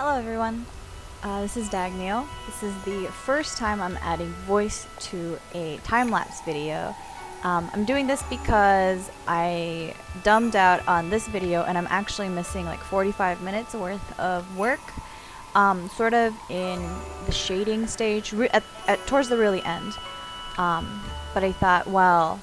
Hello everyone, this is Dagneo. This is the first time I'm adding voice to a time-lapse video. I'm doing this because I dumbed out on this video and I'm actually missing like 45 minutes worth of work, sort of in the shading stage, towards the really end. But I thought, well,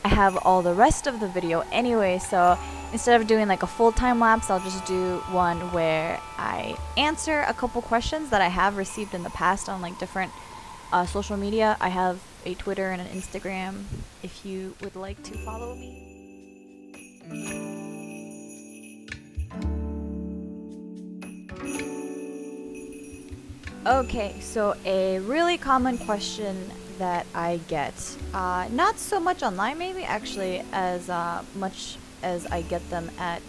I have all the rest of the video anyway, so instead of doing like a full time lapse, I'll just do one where I answer a couple questions that I have received in the past on like different social media. I have a Twitter and an Instagram if you would like to follow me. Okay, so a really common question that I get, not so much online maybe actually as much as I get them at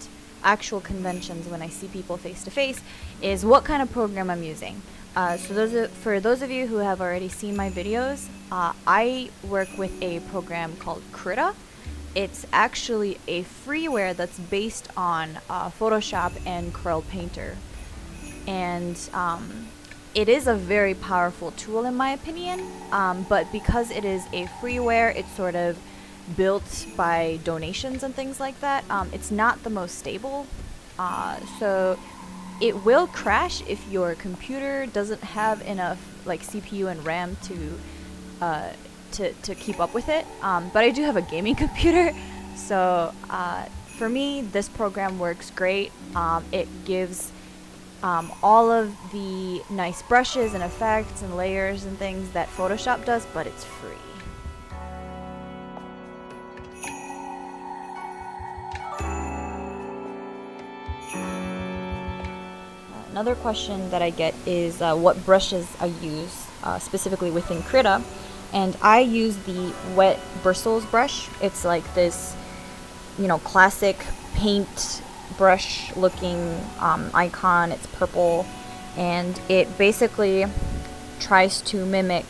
actual conventions when I see people face to face, is what kind of program I'm using. For those of you who have already seen my videos, I work with a program called Krita. It's actually a freeware that's based on Photoshop and Corel Painter, and it is a very powerful tool in my opinion, but because it is a freeware, it's sort of built by donations and things like that. It's not the most stable, so it will crash if your computer doesn't have enough like CPU and RAM to keep up with it. But I do have a gaming computer, so for me this program works great. It gives all of the nice brushes and effects and layers and things that Photoshop does, but it's free. Another question that I get is what brushes I use specifically within Krita, and I use the wet bristles brush. It's like this, classic paint brush looking icon. It's purple, and it basically tries to mimic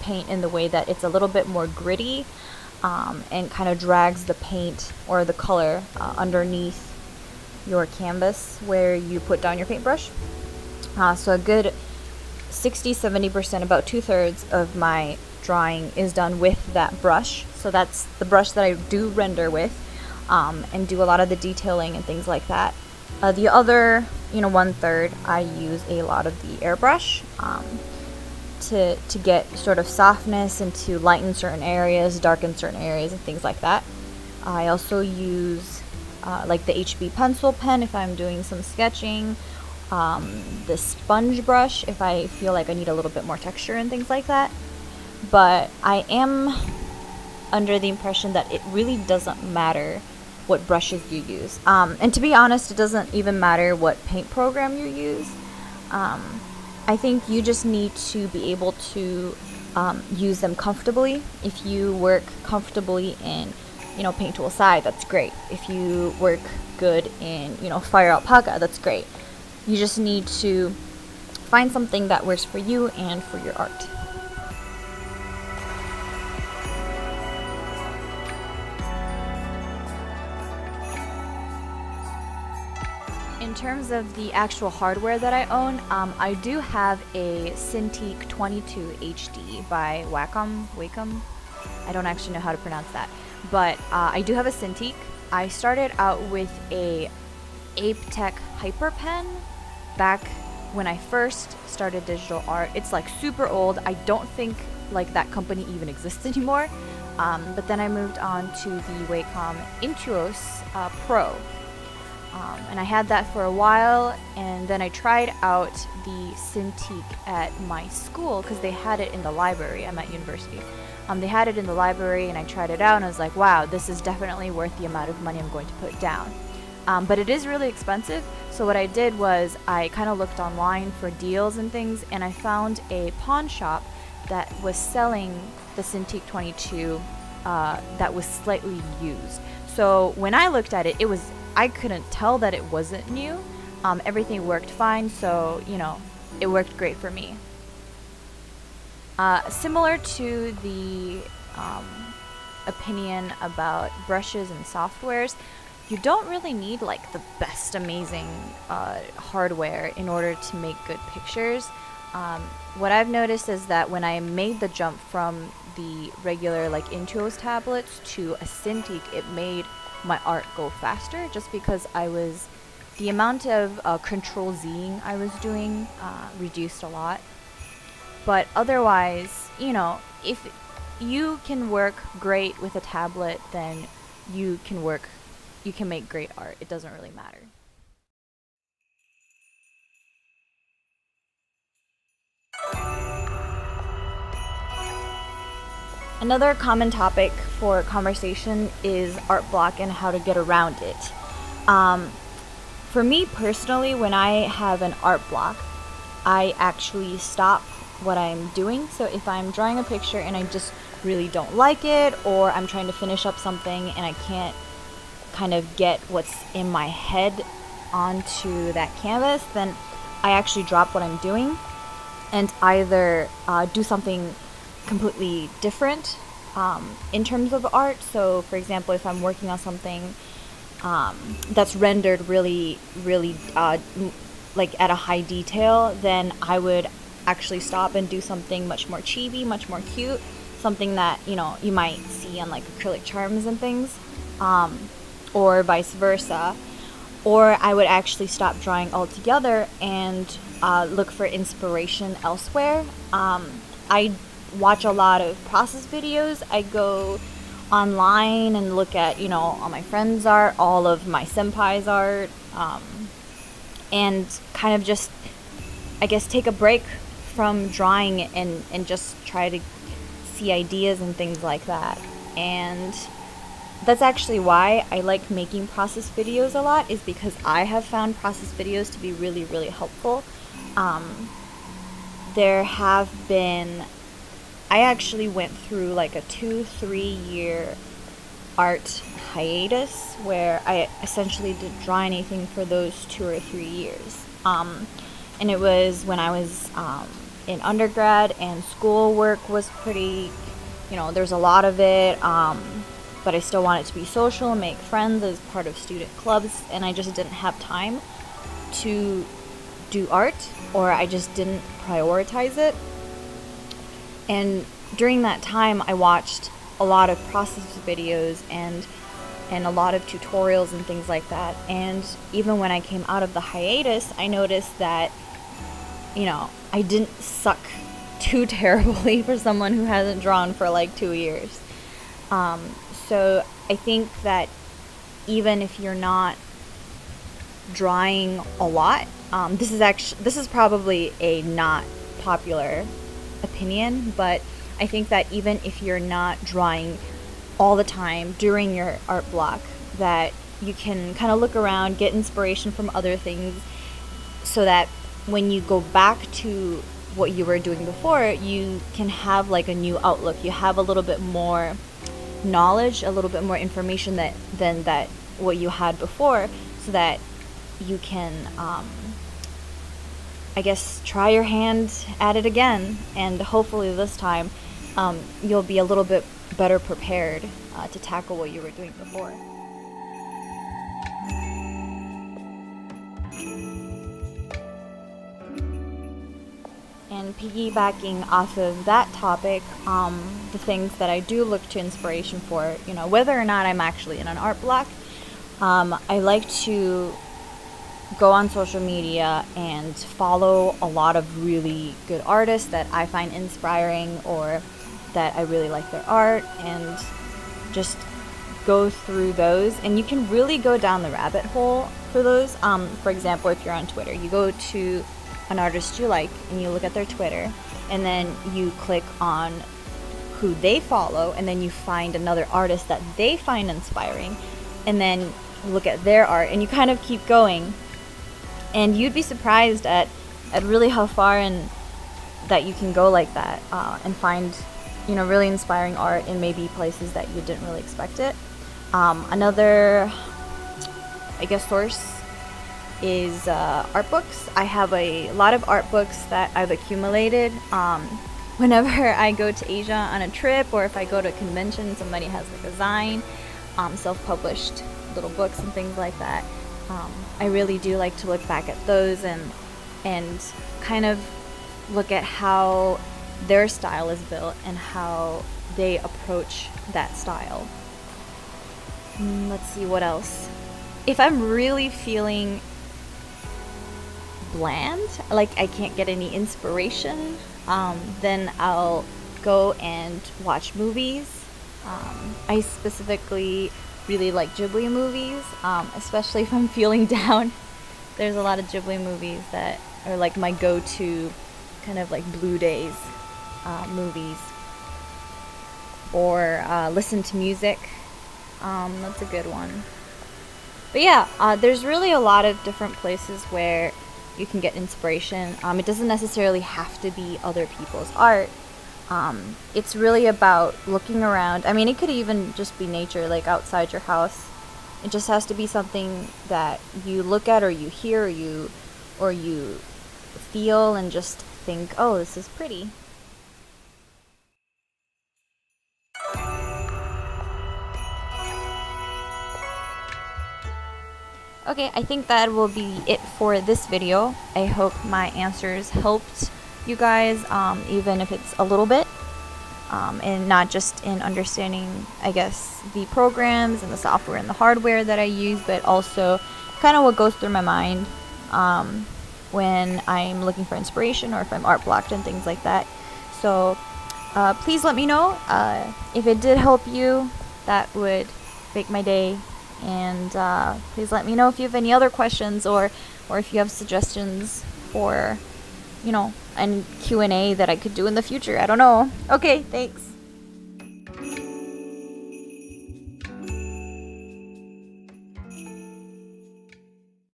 paint in the way that it's a little bit more gritty, and kind of drags the paint or the color underneath your canvas where you put down your paintbrush. So a good 60-70%, about 2/3 of my drawing is done with that brush. So that's the brush that I do render with, and do a lot of the detailing and things like that. The other, 1/3, I use a lot of the airbrush to get sort of softness and to lighten certain areas, darken certain areas, and things like that. I also use like the HB pencil pen if I'm doing some sketching, the sponge brush if I feel like I need a little bit more texture and things like that. But I am under the impression that it really doesn't matter what brushes you use. And to be honest, it doesn't even matter what paint program you use. I think you just need to be able to use them comfortably. If you work comfortably in Paint Tool Side, that's great. If you work good in, Fire Alpaca, that's great. You just need to find something that works for you and for your art. In terms of the actual hardware that I own, I do have a Cintiq 22 HD by Wacom. I don't actually know how to pronounce that. But I do have a Cintiq. I started out with a Apetek Hyper Pen back when I first started digital art. It's like super old. I don't think like that company even exists anymore. But then I moved on to the Wacom Intuos Pro. And I had that for a while, and then I tried out the Cintiq at my school because they had it in the library. I'm at university. They had it in the library, and I tried it out, and I was like, wow, this is definitely worth the amount of money I'm going to put down. But it is really expensive, so what I did was I kind of looked online for deals and things, and I found a pawn shop that was selling the Cintiq 22 that was slightly used. So when I looked at it, I couldn't tell that it wasn't new. Everything worked fine, so, it worked great for me. Similar to the opinion about brushes and softwares, you don't really need like the best amazing hardware in order to make good pictures. What I've noticed is that when I made the jump from the regular like Intuos tablets to a Cintiq, it made my art go faster, just because the amount of control Zing I was doing reduced a lot. But otherwise, if you can work great with a tablet, then you can make great art. It doesn't really matter. Another common topic for conversation is art block and how to get around it. For me personally, when I have an art block, I actually stop what I'm doing. So if I'm drawing a picture and I just really don't like it, or I'm trying to finish up something and I can't kind of get what's in my head onto that canvas, then I actually drop what I'm doing and either do something completely different in terms of art. So for example, if I'm working on something that's rendered really like at a high detail, then I would actually stop and do something much more chibi, much more cute, something that you might see on like acrylic charms and things, or vice versa. Or I would actually stop drawing altogether and look for inspiration elsewhere. I watch a lot of process videos. I go online and look at all my friends' art, all of my senpai's art, and kind of just, I guess, take a break from drawing and just try to see ideas and things like that. And that's actually why I like making process videos a lot, is because I have found process videos to be really, really helpful. There have been, I actually went through like a 2-3 year art hiatus where I essentially didn't draw anything for those 2 or 3 years. And it was when I was in undergrad, and schoolwork was pretty, there's a lot of it, but I still wanted to be social, make friends as part of student clubs, and I just didn't have time to do art, or I just didn't prioritize it. And during that time, I watched a lot of process videos and a lot of tutorials and things like that. And even when I came out of the hiatus, I noticed that, I didn't suck too terribly for someone who hasn't drawn for like 2 years. So I think that even if you're not drawing a lot, this is probably a not popular opinion, but I think that even if you're not drawing all the time during your art block, that you can kind of look around, get inspiration from other things, so that when you go back to what you were doing before, you can have like a new outlook. You have a little bit more knowledge, a little bit more information than what you had before, so that you can I guess try your hand at it again, and hopefully this time you'll be a little bit better prepared to tackle what you were doing before. And piggybacking off of that topic, the things that I do look to inspiration for, whether or not I'm actually in an art block, I like to go on social media and follow a lot of really good artists that I find inspiring, or that I really like their art, and just go through those. And you can really go down the rabbit hole for those. For example, if you're on Twitter, you go to an artist you like and you look at their Twitter, and then you click on who they follow, and then you find another artist that they find inspiring, and then look at their art, and you kind of keep going. And you'd be surprised at really how far and that you can go like that, and find really inspiring art in maybe places that you didn't really expect it. Another, I guess, source is art books. I have a lot of art books that I've accumulated. Whenever I go to Asia on a trip, or if I go to a convention, somebody has like a Zine, self-published little books and things like that. I really do like to look back at those and kind of look at how their style is built and how they approach that style. Let's see what else. If I'm really feeling bland, like I can't get any inspiration, then I'll go and watch movies. I specifically really like Ghibli movies, especially if I'm feeling down. There's a lot of Ghibli movies that are like my go-to kind of like blue days movies. Or listen to music. That's a good one. But yeah, there's really a lot of different places where you can get inspiration. It doesn't necessarily have to be other people's art. It's really about looking around. I mean, it could even just be nature, like outside your house. It just has to be something that you look at or you hear or you feel and just think, oh, this is pretty. Okay, I think that will be it for this video. I hope my answers helped you guys, even if it's a little bit, and not just in understanding, I guess, the programs and the software and the hardware that I use, but also kind of what goes through my mind when I'm looking for inspiration or if I'm art blocked and things like that. So please let me know if it did help you. That would make my day. And please let me know if you have any other questions or if you have suggestions for, you know, any Q&A that I could do in the future. I don't know. Okay, thanks.